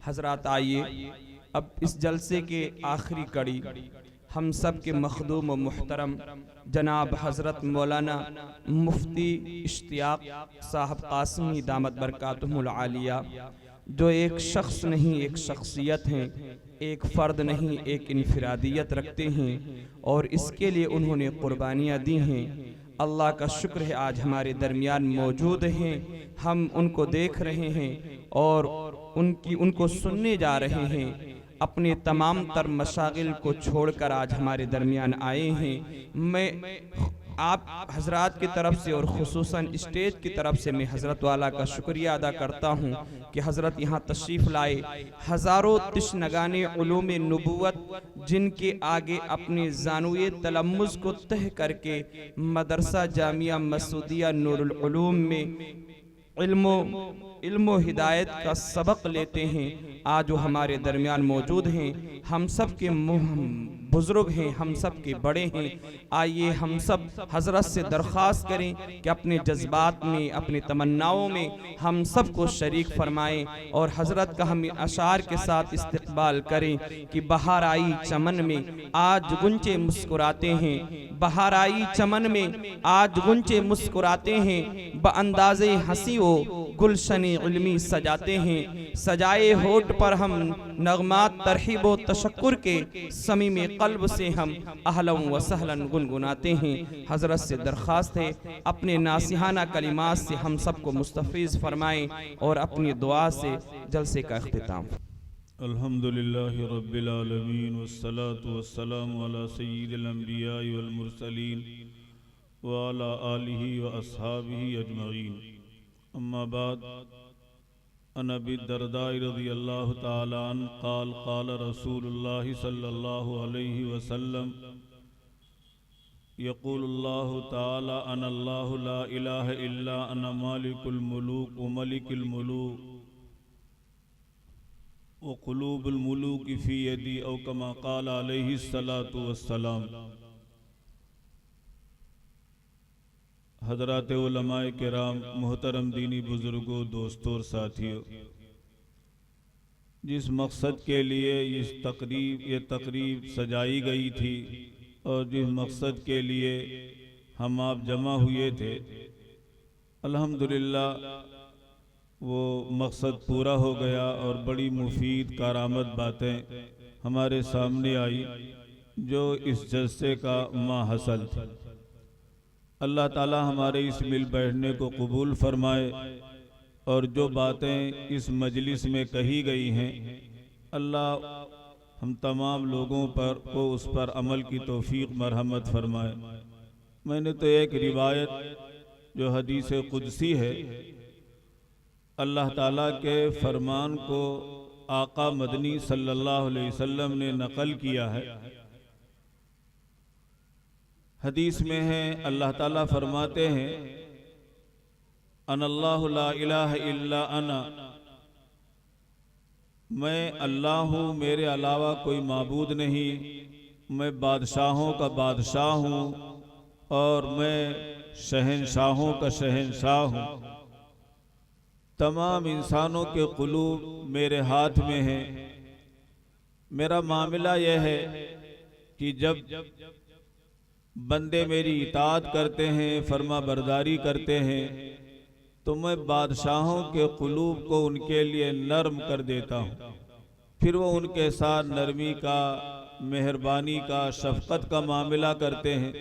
हजरात आइए अब इस जलसे के आखिरी कड़ी हम सब के मखदूम व मुहतरम जनाब हज़रत मौलाना मुफ्ती इश्तियाक साहब कासिमी दामत बरकातुहुल आलिया, जो एक शख्स नहीं एक शख्सियत हैं, एक फ़र्द नहीं एक इनफरादियत रखते हैं और इसके लिए उन्होंने क़ुरबानियाँ दी हैं। अल्लाह का शुक्र है आज हमारे दरमियान मौजूद हैं, हम उनको देख रहे हैं और उनको सुनने जा रहे हैं। अपने तमाम तर मशागिल को छोड़कर आज हमारे दरमियान आए हैं। मैं आप हजरात की तरफ से और ख़ुसूसन स्टेज की तरफ से मैं हज़रत वाला का शुक्रिया अदा करता हूँ कि हज़रत यहाँ तशरीफ़ लाए। हज़ारों तिश्नगाने उलूम नबुव्वत जिनके आगे अपने ज़ानुए तलम्मुज़ को तह करके मदरसा जामिया मसूदिया नूरुल उलूम में इल्मो हिदायत का सबक लेते हैं, आज वो हमारे दरमियान मौजूद हैं। हम सब के बुज़ुर्ग हैं, हम सब के बड़े हैं। आइए हम सब हज़रत से दरख्वास्त करें कि अपने जज्बात में अपने तमन्नाओं में हम सब को शरीक फरमाएं और हज़रत का हम अशार के साथ इस्तकबाल करें कि बहार आई चमन में आज गुंचे मुस्कुराते हैं, बहार आई चमन में आज गुंचे मुस्कुराते हैं, बअंदाज़े हंसी वो गुलशने इल्मी सजाते हैं। सजाए होठ पर हम नगमात तरहीब व तशक्कुर के समी में कल्ब से हम अहलन व सहलन गुनगुनाते हैं। हज़रत से दरख्वास्त है अपने नासिहाना कलिमात से हम सबको मुस्तफ़ीज़ फरमाएं और अपनी दुआ से जलसे का इख्तिताम। अल्हम्दुलिल्लाहि रब्बिल आलमीन वस्सलातु वस्सलामु अला सय्यिदिल अंबिया वल मुरसलीन व अला आलिहि व अस्हाबिहि अजमईन। अम्मा बाद, अन अबी दरदा रज़ियल्लाहु ताला अन्हु क़ाल क़ाल रसूलुल्लाहि सल्लल्लाहु अलैहि वसल्लम यक़ूलुल्लाहु ताला अनल्लाहु ला इलाहा इल्ला अना मालिकुल मुलूक व मलिकुल मुलूक व क़ुलूबुल मुलूक फ़ी यदी औ कमा क़ाल अलैहि सलातु वस्सलाम। हज़रात उलमाए किराम, मोहतरम दीनी बुज़ुर्गों, दोस्तों और साथियों, जिस मकसद के लिए ये तकरीब सजाई गई थी और जिस मकसद के लिए हम आप जमा हुए थे, अल्हम्दुलिल्लाह वो मकसद पूरा हो गया और बड़ी मुफीद कारामद बातें हमारे सामने आई जो इस जलसे का माहसल थी। अल्लाह ताला हमारे इस मिल बैठने को कबूल फरमाए और जो बातें इस मजलिस में कही गई हैं, अल्लाह हम तमाम लोगों पर को उस पर अमल की तौफीक मरहमत फरमाए। मैंने तो एक रिवायत जो हदीस कुदसी है, अल्लाह ताला के फरमान को आका मदनी सल्लल्लाहु अलैहि वसल्लम ने नकल किया है। हदीस में है, अल्लाह ताला फरमाते हैं अनल्लाहु ला इलाहा इल्ला अना, मैं अल्लाह हूँ, मेरे अलावा कोई माबूद नहीं, मैं बादशाहों का बादशाह हूँ और मैं शहंशाहों का शहंशाह हूँ। तमाम इंसानों के क़ुलूब मेरे हाथ में हैं। मेरा मामला यह है कि जब बंदे मेरी इताअत करते हैं, फरमा बरदारी करते हैं, तो मैं बादशाहों के क़ुलूब को उनके लिए नरम कर देता हूँ। फिर वो उनके साथ नरमी का, मेहरबानी का, शफ़क़त का मामला करते हैं।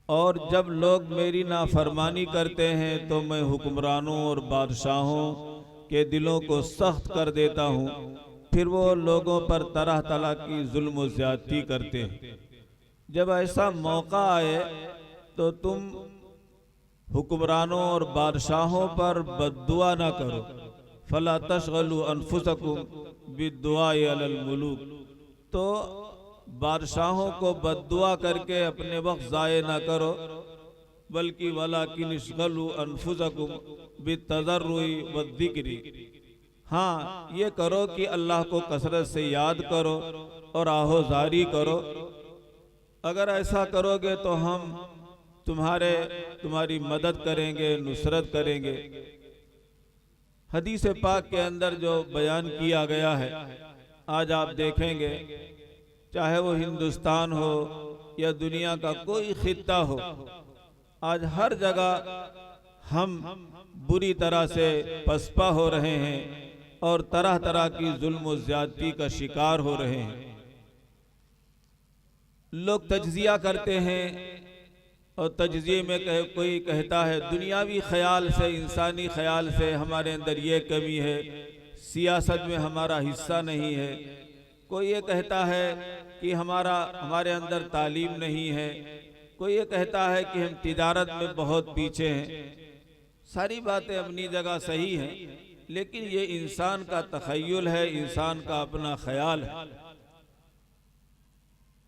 और जब लोग मेरी नाफरमानी करते हैं तो मैं हुक्मरानों और बादशाहों के दिलों को सख्त कर देता हूँ। फिर वो लोगों पर तरह तरह की जुल्म व ज़्यादती करते हैं। जब ऐसा मौका आए तो तुम हुक्मरानों और बादशाहों पर बद्दुआ ना करो। फला तशगलू अनफुसकुम बिद्दुआए अलल मुलूक, तो बादशाहों को बद्दुआ करके अपने वक्त ज़ाये ना करो, बल्कि वलाकिन इश्गलू अनफुसकुम बित्तज़र्रुई वद्दिक्री। हाँ, ये करो कि अल्लाह को कसरत से याद करो और आहोजारी करो। अगर ऐसा करोगे तो हम तुम्हारी मदद करेंगे, नुसरत करेंगे। हदीस पाक के अंदर जो बयान किया गया है, आज आप देखेंगे चाहे वो हिंदुस्तान हो या दुनिया का कोई खित्ता हो, आज हर जगह हम बुरी तरह से पसपा हो रहे हैं और तरह तरह की जुल्म और ज्यादती का शिकार हो रहे हैं। लोग तज्जिया करते हैं और तज्जिए में कोई कहता है दुनियावी ख्याल से, इंसानी ख्याल से हमारे अंदर ये कमी है, सियासत में हमारा हिस्सा नहीं है। कोई ये कहता है कि हमारे अंदर तालीम नहीं है। कोई ये कहता है कि हम तिजारत में बहुत पीछे हैं। सारी बातें अपनी जगह सही हैं, लेकिन ये इंसान का तखय्युल है, इंसान का अपना ख्याल है।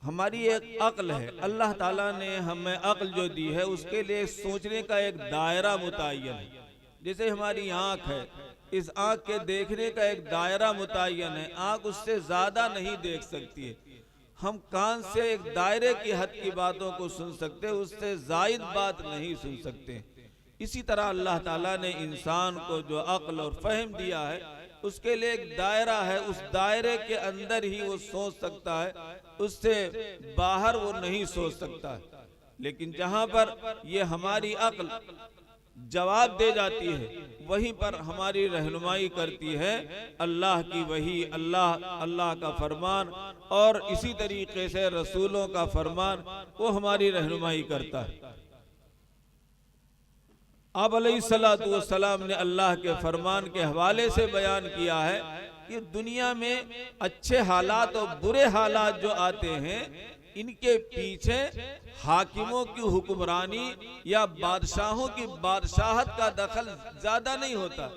हमारी एक अक्ल है, अल्लाह ताला ने हमें अक्ल जो दी है उसके लिए सोचने का एक दायरा मुतय्यन है। जैसे हमारी आँख है, इस आँख के देखने का एक दायरा मुतय्यन है। आँख उससे ज्यादा नहीं देख सकती है। हम कान से एक दायरे की हद की बातों को सुन सकते, उससे जायद बात नहीं सुन सकते। इसी तरह अल्लाह ताला ने इंसान को जो अक्ल और फहम दिया है उसके लिए एक दायरा है, उस दायरे के अंदर ही वो सोच सकता है, उससे बाहर वो नहीं सोच सकता है। लेकिन जहां पर ये हमारी अक्ल जवाब दे जाती है, वहीं पर हमारी रहनुमाई करती है अल्लाह की वही, अल्लाह का फरमान, और इसी तरीके से रसूलों का फरमान, वो हमारी रहनुमाई करता है। आप अलैहिस्सलातु वस्सलाम ने अल्लाह के फरमान के हवाले से बयान किया है कि दुनिया में अच्छे हालात और बुरे हालात जो आते हैं, इनके पीछे हाकिमों की हुक्मरानी या बादशाहों की बादशाहत का दखल ज्यादा नहीं होता।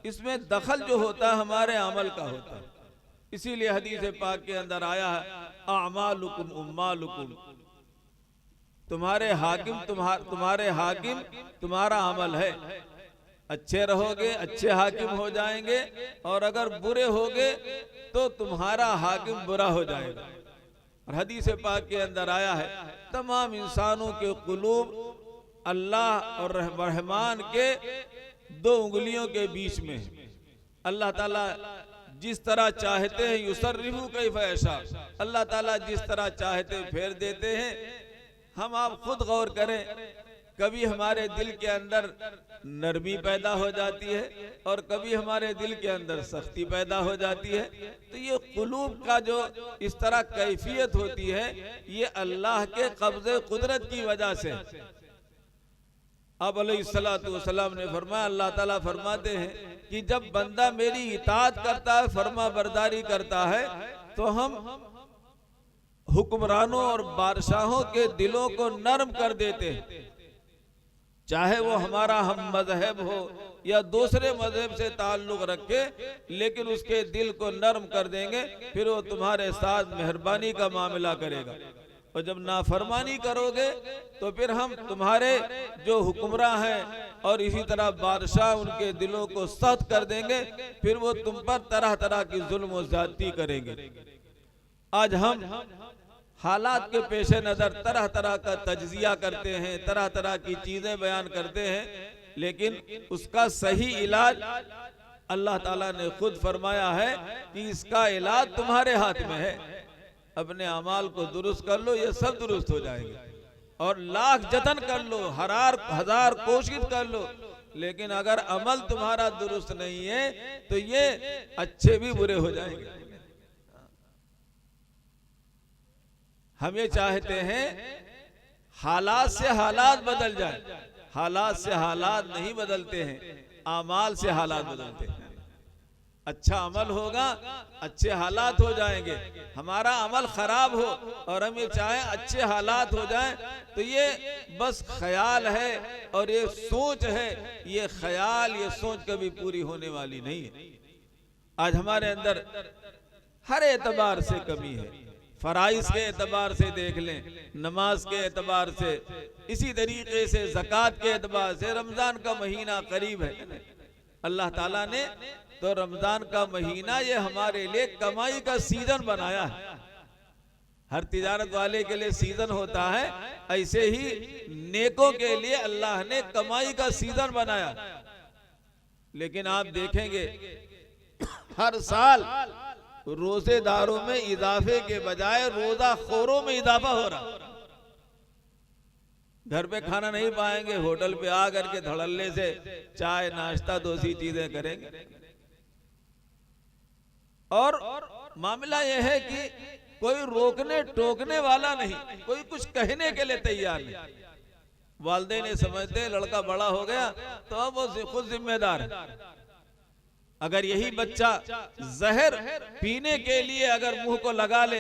इसमें दखल जो होता है हमारे अमल का होता है। इसीलिए हदीस पाक के अंदर आया है अमालुकुम उम्मालुकुम, तुम्हारे हाकिम तुम्हारा अमल है। अच्छे रहोगे अच्छे हाकिम हो जाएंगे, और अगर बुरे होगे तो तुम्हारा हाकिम बुरा हो जाएगा। और हदीस पाक के अंदर आया है तमाम इंसानों के कुलूब अल्लाह और रहमान के 2 उंगलियों के बीच में। अल्लाह ताला जिस तरह चाहते हैं युसर्रिफु कैफ़ यशा, अल्लाह ताला जिस तरह चाहते फेर देते हैं। हम आप खुद गौर करें, कभी हमारे दिल के अंदर नरमी पैदा हो जाती है और कभी हमारे दिल के अंदर सख्ती पैदा हो जाती है। तो ये कुलूब का जो इस तरह कैफियत होती है, ये अल्लाह के कब्ज़े कुदरत की वजह से। अब अलैहिस्सलातु वस्सलाम ने फरमाया, अल्लाह ताला फरमाते हैं कि जब बंदा मेरी इताअत करता है, फरमा बरदारी करता है, तो हम हुक्मरानों और बादशाहों के दिलों को नरम कर देते हैं। चाहे वो हमारा हम मजहब हो या दूसरे मजहब से ताल्लुक रखे, लेकिन उसके दिल को नरम कर देंगे, फिर वो तुम्हारे साथ मेहरबानी का मामला करेगा। और जब नाफरमानी करोगे तो फिर हम तुम्हारे जो हुक्मरां हैं और इसी तरह बादशाह, उनके दिलों को सख्त कर देंगे, फिर वो तुम पर तरह तरह की जुल्म और ज्यादती करेंगे। आज हम हालात के पेश नजर तरह तरह का तज्जिया करते हैं, तरह तरह की चीजें बयान करते हैं, लेकिन उसका सही इलाज अल्लाह ताला ने खुद फरमाया है कि इसका इलाज तुम्हारे हाथ में है। अपने अमाल को दुरुस्त कर लो, ये सब दुरुस्त हो जाएंगे। और लाख जतन कर लो, हजार कोशिश कर लो, लेकिन अगर अमल तुम्हारा दुरुस्त नहीं है तो ये अच्छे भी बुरे हो जाएंगे। हम ये चाहते हैं हालात से हालात बदल जाए, हालात से हालात नहीं बदलते हैं, आमाल से हालात बदलते हैं। अच्छा अमल होगा, अच्छे हालात हो जाएंगे। हमारा अमल खराब हो और हम ये चाहें अच्छे हालात हो जाएं, तो ये बस ख्याल है और ये सोच है। ये ख्याल, ये सोच कभी पूरी होने वाली नहीं है। आज हमारे अंदर हर एतबार से कमी है। फराइज के एतबार से देख लें, नमाज के एतबार से, इसी तरीके से ज़कात के एतबार से। रमजान का महीना करीब है, अल्लाह ताला ने तो रमजान का महीना ये हमारे लिए कमाई का सीजन बनाया है। हर तिजारत वाले के लिए सीजन होता है, ऐसे ही नेकों के लिए अल्लाह ने कमाई का सीजन बनाया। लेकिन आप देखेंगे हर साल रोजेदारों में इजाफे के बजाय रोजा खोरों में इजाफा हो रहा। घर पे खाना नहीं पाएंगे, होटल पे आ करके धड़ल्ले से चाय नाश्ता दूसरी चीजें करेंगे। और मामला यह है कि कोई रोकने टोकने वाला नहीं, कोई कुछ कहने के लिए तैयार नहीं। वालिदैन ने समझते लड़का बड़ा हो गया तो अब वो खुद जिम्मेदार है। अगर यही बच्चा जहर पीने के लिए अगर मुंह को लगा ले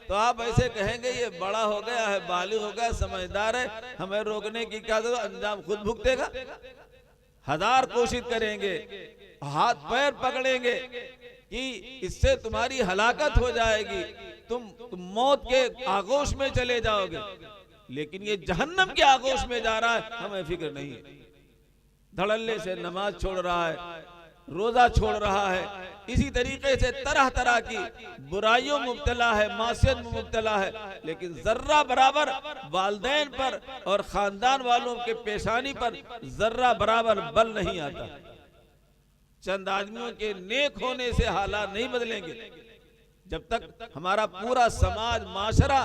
तो आप ऐसे कहेंगे ये बड़ा हो गया है, बालिग हो गया, समझदार है, हमें रोकने की क्या जरूरत, अंजाम खुद भुगतेगा। हजार कोशिश करेंगे, हाथ पैर पकड़ेंगे कि इससे तुम्हारी हलाकत हो जाएगी, तुम मौत के आगोश में चले जाओगे, लेकिन ये जहन्नम के आगोश में जा रहा है, हमें फिक्र नहीं है। धड़ल्ले से नमाज छोड़ रहा है, रोजा छोड़ रहा है, इसी तरीके से तरह तरह की बुराइयों में मुब्तला है, मासियत में मुब्तला है, लेकिन जर्रा बराबर वालिदैन पर और खानदान वालों के पेशानी पर जर्रा बराबर बल नहीं आता। चंद आदमियों के नेक होने से हालात नहीं बदलेंगे। जब तक हमारा पूरा समाज, माशरा,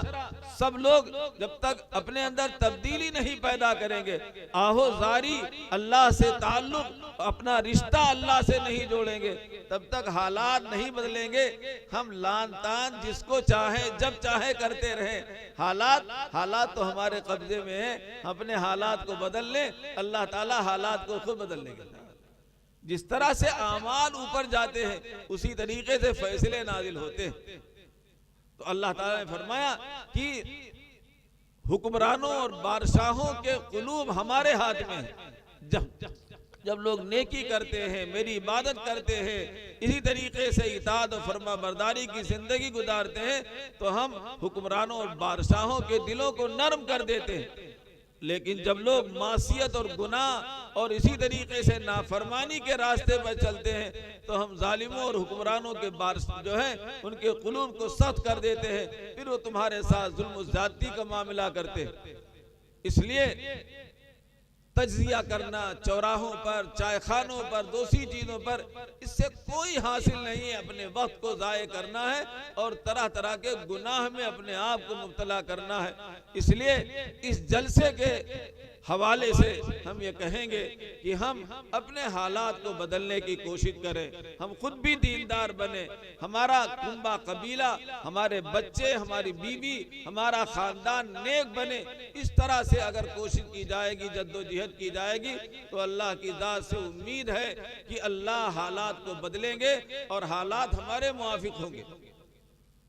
सब लोग जब तक अपने अंदर तब्दीली नहीं पैदा करेंगे, आहोजारी, अल्लाह से ताल्लुक, अपना रिश्ता अल्लाह से नहीं जोड़ेंगे, तब तक हालात नहीं बदलेंगे। हम लान तान जिसको चाहे जब चाहे करते रहें, हालात तो हमारे कब्जे में है, अपने हालात को बदल लें, अल्लाह ताला हालात को खुद बदल लेंगे। जिस तरह से आमाल ऊपर जाते हैं उसी तरीके से फैसले नाजिल होते हैं। तो अल्लाह ताला ने फरमाया कि हुक्मरानों और बादशाहों के कुलूब हमारे हाथ में है। जब लोग नेकी करते हैं, मेरी इबादत करते हैं, इसी तरीके से इताअत और फरमा बरदारी की जिंदगी गुजारते हैं, तो हम हुक्मरानों और बादशाहों के दिलों को नरम कर देते हैं। लेकिन जब लोग मासियत और गुनाह और इसी तरीके से नाफरमानी के रास्ते पर चलते हैं, तो हम जालिमों और हुक्मरानों के जो है उनके कुलूब को सख्त कर देते हैं, फिर वो तुम्हारे साथ जुल्म ज्यादती का मामला करते हैं। इसलिए तज्जिया करना चौराहों पर, चाय खानों पर, दूसरी चीजों पर, इससे कोई हासिल नहीं है। अपने वक्त को जाये करना है और तरह तरह के गुनाह में अपने आप को मुब्तला करना है। इसलिए इस जलसे के हवाले से हम ये कहेंगे कि हम अपने हालात को बदलने की कोशिश करें, हम खुद भी दीनदार बने, हमारा कुंबा कबीला, हमारे बच्चे, हमारी बीवी, हमारा खानदान नेक बने। इस तरह से अगर कोशिश की जाएगी, जद्दोजहद की जाएगी, तो अल्लाह की ज़ात से उम्मीद है कि अल्लाह हालात को बदलेंगे और हालात हमारे मुआफिक होंगे।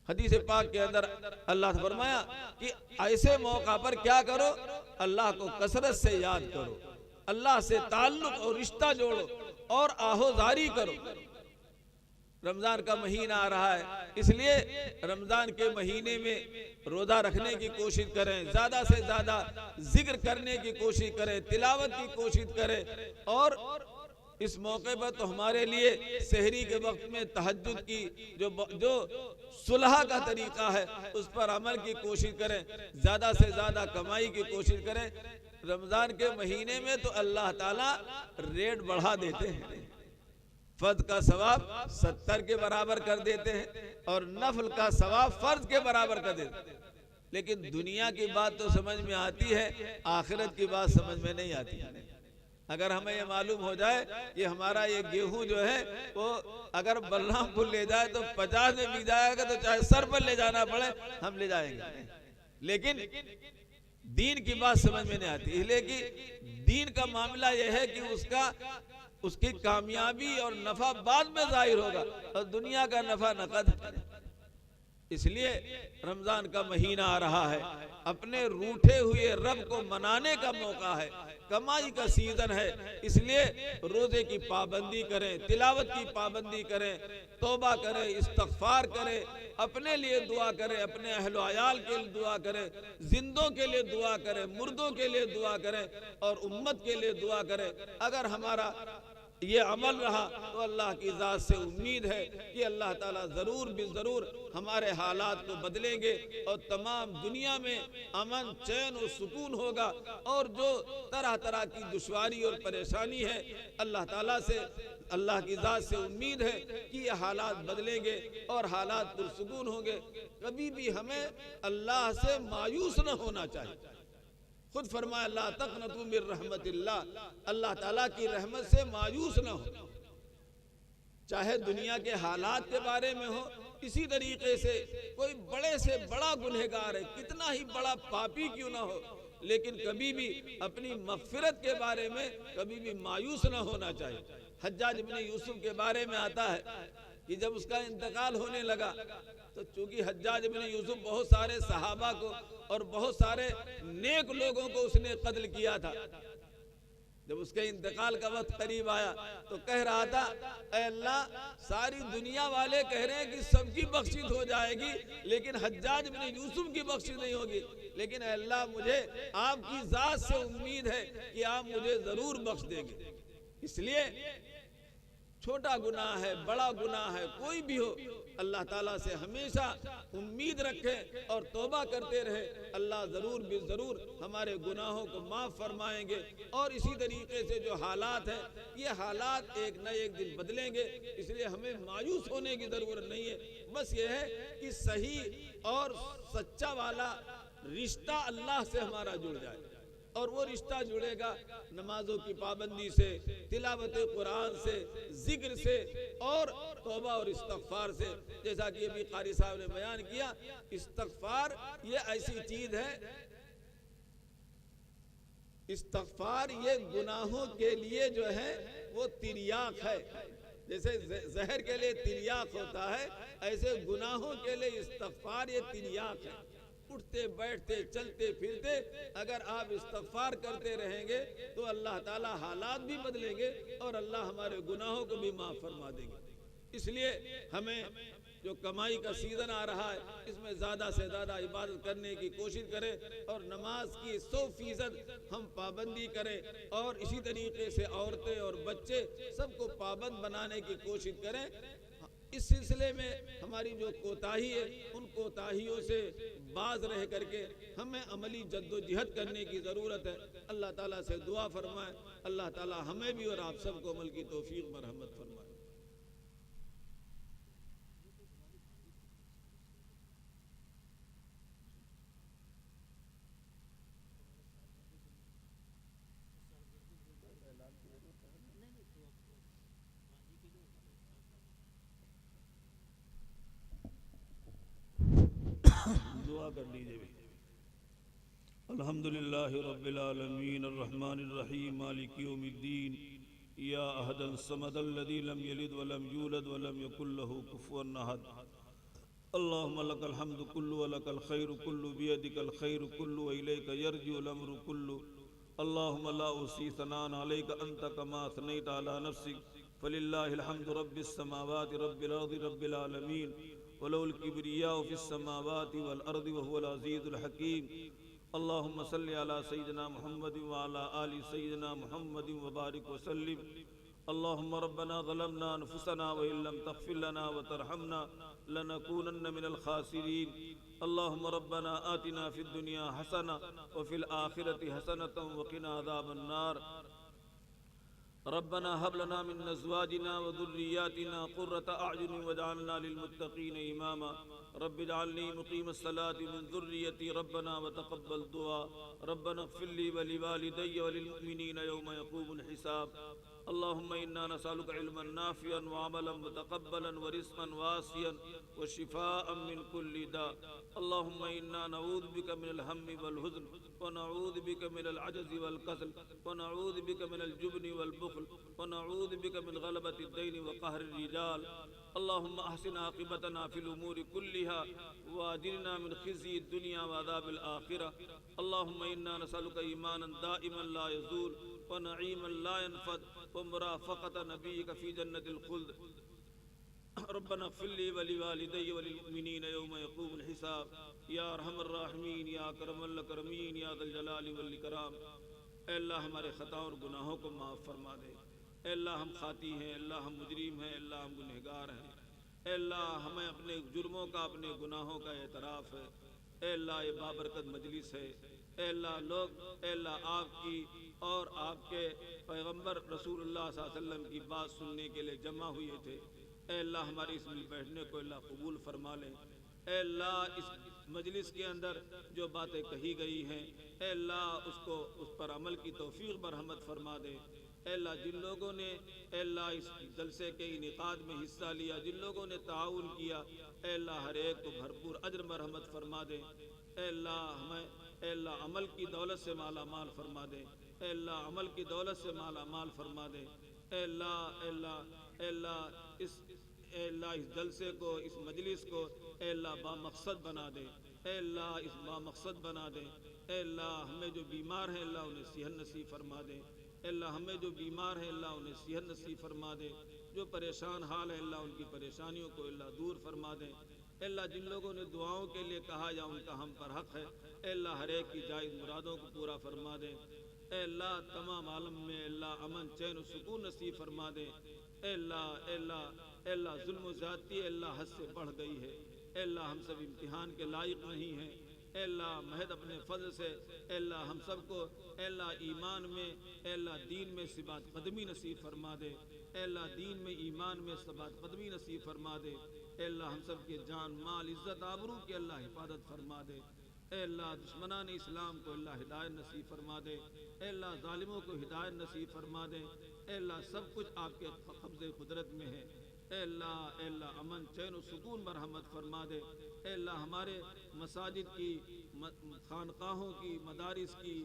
हदीस पाक के अंदर अल्लाह ने फरमाया कि ऐसे मौका पर क्या करो, अल्लाह को कसरत से याद करो, अल्लाह से ताल्लुक और रिश्ता जोड़ो और आहोजारी करो। रमजान का महीना आ रहा है, इसलिए रमजान के महीने में रोजा रखने की कोशिश करें, ज्यादा से ज्यादा जिक्र करने की कोशिश करें, तिलावत की कोशिश करें। और इस मौके पर तो हमारे लिए सहरी के वक्त में तहज्जुद की जो सुलह का तरीका है उस पर अमल की कोशिश करें, ज्यादा से ज्यादा कमाई की कोशिश करें। रमजान के महीने में तो अल्लाह ताला रेट बढ़ा देते हैं, फर्ज का सवाब 70 के बराबर कर देते हैं और नफल का सवाब फर्ज के बराबर कर देते हैं। लेकिन दुनिया की बात तो समझ में आती है, आखिरत की बात समझ में नहीं आती है। अगर हमें ये मालूम हो जाए कि हमारा ये गेहूं जो है वो अगर बलरामपुर ले जाए तो 50 में बिक जाएगा, तो चाहे सर पर ले जाना पड़े हम ले जाएंगे। लेकिन दीन की बात समझ में नहीं आती, इसलिए कि दीन का मामला यह है कि उसकी कामयाबी और नफा बाद में जाहिर होगा और दुनिया का नफा नकद। इसलिए रमजान का महीना आ रहा है, अपने रूठे हुए रब को मनाने का मौका है, कमाई का सीजन है। इसलिए रोजे की पाबंदी करें, तिलावत की पाबंदी करें, तौबा करें, इस्तगफार करें, अपने लिए दुआ करें, अपने अहलो अयाल के लिए दुआ करें, जिंदों के लिए दुआ करें, मुर्दों के लिए दुआ करें और उम्मत के लिए दुआ करें। अगर हमारा ये अमल रहा तो अल्लाह की ज़ात से उम्मीद है कि अल्लाह ताला ज़रूर भी ज़रूर हमारे हालात को बदलेंगे और तमाम दुनिया में अमन, चैन और सुकून होगा। और जो तरह तरह की दुश्वारी और परेशानी है, अल्लाह ताला से अल्लाह की ज़ात से उम्मीद है कि ये हालात बदलेंगे और हालात पुरसुकून होंगे। कभी भी हमें अल्लाह से मायूस न होना चाहिए। खुद फरमाया ला तक़नतू मिर रहमतिल्लाह, अल्लाह ताला की रहमत से मायूस न हो। चाहे दुनिया के हालात के बारे में हो, इसी तरीके से कोई बड़े से बड़ा गुनहगार है, कितना ही बड़ा पापी क्यों ना हो, लेकिन कभी भी अपनी मग़फ़िरत के बारे में कभी भी मायूस न होना चाहिए। हज्जाज इब्न यूसुफ के बारे में आता है कि जब उसका इंतकाल होने लगा तो चूंकि हज्जाज इब्न यूसुफ बहुत सारे सहाबा को और बहुत सारे नेक लोगों को उसने कत्ल किया था, जब उसके इंतकाल का वक्त करीब आया तो कह रहा था, ऐ अल्लाह, सारी दुनिया वाले कह रहे हैं कि सबकी बख्शिश हो जाएगी लेकिन हज्जाज इब्न यूसुफ की बख्शिश नहीं होगी, लेकिन ऐ अल्लाह, मुझे आपकी ज़ात से उम्मीद है कि आप मुझे ज़रूर बख्श देंगे। इसलिए छोटा गुनाह है, बड़ा गुनाह है, कोई भी हो, अल्लाह ताला से हमेशा उम्मीद रखें और तौबा करते रहे। अल्लाह ज़रूर भी ज़रूर हमारे गुनाहों को माफ़ फरमाएंगे। और इसी तरीके से जो हालात हैं, ये हालात एक न एक दिन बदलेंगे, इसलिए हमें मायूस होने की ज़रूरत नहीं है। बस ये है कि सही और सच्चा वाला रिश्ता अल्लाह से हमारा जुड़ जाए, और वो रिश्ता जुड़ेगा नमाजों की पाबंदी से, तिलावत कुरान से, जिक्र से और तौबा और इस्तग़फ़ार से। जैसा कि अभी क़ारी साहब ने बयान किया, इस्तग़फ़ार ये ऐसी चीज़ है, इस्तग़फ़ार ये गुनाहों के लिए जो है वो तिर्याक है। जैसे जहर के लिए तिर्याक होता है, ऐसे गुनाहों के लिए इस्तग़फ़ार ये तिर्याक है। उठते बैठते चलते फिरते अगर आप इस्तग़फ़ार करते रहेंगे तो अल्लाह ताला हालात भी बदलेंगे और अल्लाह हमारे गुनाहों को भी माफ़ फरमा देंगे। इसलिए हमें जो कमाई का सीज़न आ रहा है, इसमें ज़्यादा से ज़्यादा इबादत करने की कोशिश करें और नमाज की 100% हम पाबंदी करें, और इसी तरीके से औरतें और बच्चे सबको पाबंद बनाने की कोशिश करें। इस सिलसिले में हमारी जो कोताही है, उन कोताहियों से बाज रह करके हमें अमली जद्दोजहद करने की ज़रूरत है। अल्लाह ताला से दुआ फरमाए, अल्लाह ताला हमें भी और आप सबको अमल की तौफीक मरहमत फरमाए। दुआ कर लीजिए। अल्हम्दुलिल्लाहि रब्बिल आलमीन अर्रहमानिर रहीम मालिकि यौमिद्दीन या अहदल समदल लज़ी लम यलिद व लम यूलद व लम यकुल लहू कुफुवन अहद। अल्लाहुम्मा लकल हम्दु कुल्लु व लकल खैरु कुल्लु बियदिकल खैरु कुल्लु व इलैका यरजिउल अम्रु कुल्लु। अल्लाहुम्मा ला उसी सनान अलैका अंत कमा असनैता अला नफ्सिक फलिल्लाहिल हम्दु रब्बिस समावाति रब्बिल अर्दि रब्बिल आलमीन वलहुल किब्रियाउ फिस समावाति वल अर्दि व हुवल अज़ीज़ुल हकीम। अल्लाहुम्मा सल्लि अला सय्यिदिना मुहम्मदिन व अला आलि सय्यिदिना मुहम्मदिन व बारिक व सल्लिम। अल्लाहुम्मा रब्बना ज़लमना अनफुसना व इल्लम तग़फिर लना व तरहमना लनकूनन्न मिनल खासिरीन। अल्लाहुम्मा रब्बना आतिना फिद दुनिया हसना व फिल आखिरति हसनतन व क़िना अज़ाबन नार। रब्बना हब लना मिन अज़वाजिना व ज़ुर्रिय्यातिना क़ुर्रता अअयुन वजअलना लिलमुत्तक़ीन इमामा। रब्बि जअलनी मुक़ीमस सलाति मिन ज़ुर्रिय्यति रब्बना व तक़ब्बल दुआ। रब्बना इग़फ़िर ली व लिवालिदैया व लिलमुमिनीना यौम यक़ूमुल हिसाब। अल्लाहुम्मा इन्ना नसअलुका इल्मन नाफ़िअन व अमलन मुतक़ब्बलन व रिज़्क़न वासिअन व शिफ़ाअन मिन कुल्लि दा। अल्लाहुम्मा इन्ना नऊज़ु बिका मिनल हम्मि वल हुज़्न व नऊज़ु बिका मिनल अजज़ि वल कसल व नऊज़ु बिका मिनल जुब्नि वल बुख़्ल व नऊज़ु बिका मिन ग़लबति द्दैनि व क़हरि रिजाल। अल्लाहुम्मा अहसिन आक़िबतना फ़िल उमूरि कुल्लिहा व अजिरना मिन ख़िज़्यि दुनिया व अज़ाबिल आख़िरह। अल्लाहुम्मा इन्ना नसअलुका ईमानन दाइमन ला यज़ूल व नईमन ला यनफ़द व मुराफ़क़त नबिय्यिका फ़ी जन्नतिल ख़ुल्द। रब्बना इग़फ़िर ली व लिवालिदैया व लिलमुमिनीना यौम यक़ूमुल हिसाब। या अरहमर राहिमीन या अकरमल अकरमीन या ज़ल जलाली वल इकराम। ऐ अल्लाह, हमारे ख़ता और गुनाहों को माफ़ फरमा दे। ऐ अल्लाह, हम खाती हैं, अल्लाह हम मुजरिम हैं, अल्लाह हम गुनहगार हैं। ऐ अल्लाह, हमें अपने जुर्मों का, अपने गुनाहों का एतराफ़ है। ऐ अल्लाह, ये बाबरकत मजलिस है। ऐ अल्लाह, लोग ऐ अल्लाह आपकी और आपके पैगंबर रसूलुल्लाह सल्लल्लाहु अलैहि वसल्लम की बात सुनने के लिए जमा हुए थे। ए अल्लाह हमारे इस बैठने को अल्लाह कबूल फरमा ले। ए अल्लाह इस मजलिस के अंदर जो बातें कही गई हैं ए अल्लाह उसको उस पर अमल की तौफीक बरहमत फरमा दे। ए अल्लाह जिन लोगों ने ए अल्लाह इस जलसे के इनेकाद में हिस्सा लिया, जिन लोगों ने ताउन किया, ए अल्लाह हर एक को भरपूर अज्र मरहमत फरमा दे। ए अल्लाह हमें ए अल्लाह अमल की दौलत से माला माल फरमा दे। ए अल्लाह अमल की दौलत से माला माल फरमा दे। ए अल्लाह ए अल्लाह ए अल्लाह इस जलसे को, इस मजलिस को ए अल्लाह बामकसद बना दे। ए अल्लाह इस बामकसद बना दे। ए अल्लाह हमें जो बीमार हैं अल्लाह उन्हें सेहत नसीब फरमा दे। ए अल्लाह हमें जो बीमार हैं अल्लाह उन्हें सेहत नसीब फरमा दे। जो परेशान हाल है अल्लाह उनकी परेशानियों को अल्लाह दूर फरमा दे। ए अल्लाह जिन लोगों ने दुआओं के लिए कहा या उनका हम पर हक है ए अल्लाह हर एक की जायज़ मुरादों को पूरा फरमा दे। ए अल्लाह तमाम आलम में अल्लाह अमन चैन और सुकून नसीब फरमा दे। ए अल्लाह ए अल्लाह ए अल्लाह जुल्म ज़्यादती अल्लाह हद से बढ़ गई है। ए अल्लाह हम सब इम्तिहान के लायक नहीं हैं। ए अल्लाह महद अपने फजल से ए अल्लाह हम सबको ए अल्लाह ईमान में ए अल्लाह दीन में सिबात कदमी नसीब फरमा दे। ए अल्लाह दीन में ईमान में सिबात कदमी नसीब फरमा दे। ए अल्लाह हम सब के जान माल इज़्ज़त आबरू की अल्लाह हिफाजत फरमा दे। ए अल्लाह दुश्मनान इस्लाम को अल्लाह हिदायत नसीब फरमा दे। ए अल्लाह ज़ालिमों को हिदायत नसीब फरमा दे। ए अल्लाह सब कुछ आपके कब्ज़े कुदरत में है। ए अल्लाह अमन चैन और सुकून मरहमत फरमा दे। ए अल्लाह हमारे मसाजिद की, खानकाहों की, मदारिस की,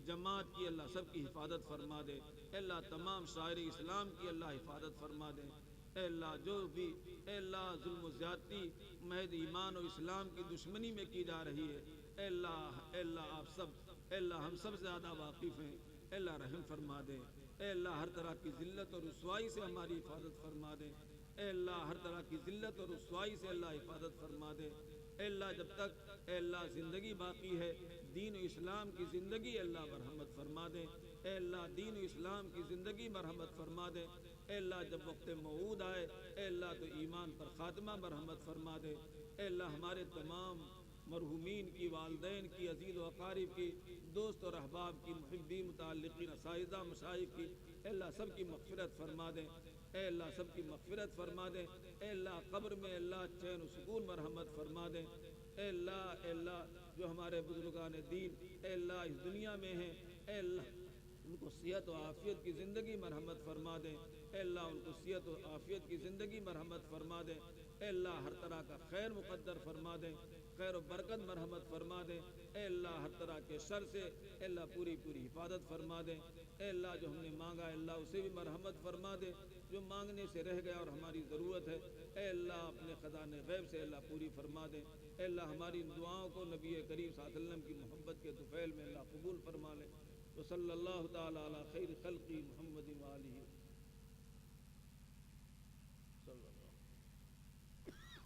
जमात की अल्लाह सब की हिफाजत फरमा दे। ए अल्लाह तमाम शायर इस्लाम की अल्लाह हिफाजत फरमा दे। ए अल्लाह जो भी ए अल्लाह जुल्म ज़्यादती महज ईमान और इस्लाम की दुश्मनी में की जा रही है ए अल्लाह आप सब ए अल्लाह हम सब ज़्यादा वाकिफ़ हैं। ए अल्लाह रहम फरमा दे। ए अल्लाह हर तरह की ज़िल्लत और रुसवाई से हमारी हिफाजत फरमा दे। ए अल्लाह हर तरह की ज़िल्लत और रुसवाई से अल्लाह हिफाजत फरमा दे। ए अल्लाह जब तक ए अल्लाह ज़िंदगी बाकी है दीन और इस्लाम की ज़िंदगी अल्लाह मरहमत फरमा दे। ए अल्लाह दीन और इस्लाम की ज़िंदगी मरहमत फरमा दे। ए अल्लाह जब वक्त मऊद आए ए अल्लाह तो ईमान पर ख़ात्मा मरहमत फरमा दे। ए अल्लाह हमारे तमाम मरहुमीन की, वालदैन की, अजीज़ व अकारिब की, दोस्त और अहबाब की, मुहिब्बी मुताल्लिक़ीन असाइज़ा मशाइख़ की ए अल्लाह सब की मग़फ़िरत फरमा दे। ए अल्लाह सब की मग़फ़िरत फरमा दे। ए अल्लाह क़ब्र में अल्लाह चैन और सुकून मरहमत फरमा दे। ए अल्लाह जो हमारे बुज़ुर्गान दीन ए अल्लाह इस दुनिया में हैं ए अल्लाह उनको सेहत और आफ़ियत की ज़िंदगी मरहमत फरमा दे। ए अल्लाह उनको सेहत और आफ़ियत की ज़िंदगी मरहमत फरमा दे। ए अल्लाह हर तरह का खैर मुक़द्दर फरमा दे, खैर और बरकत मरहमत फरमा दे। ए अल्लाह हर तरह के शर से ए अल्लाह पूरी पूरी हिफाजत फरमा दे। ए अल्लाह जो हमने मांगा अल्लाह उसे भी मरहमत फरमा दे। जो मांगने से रह गया और हमारी ज़रूरत है ए अल्लाह अपने ख़ज़ाने ग़ैब से अल्लाह पूरी फरमा दे। ए अल्लाह हमारी इन दुआओं को नबी करीम सल्लल्लाहु अलैहि वसल्लम की मोहब्बत के तुफ़ैल में अल्लाह कबूल फरमा ले। तो सल्लल्लाहु तआला अला खैर खल्क़ी मुहम्मद व आलिहि।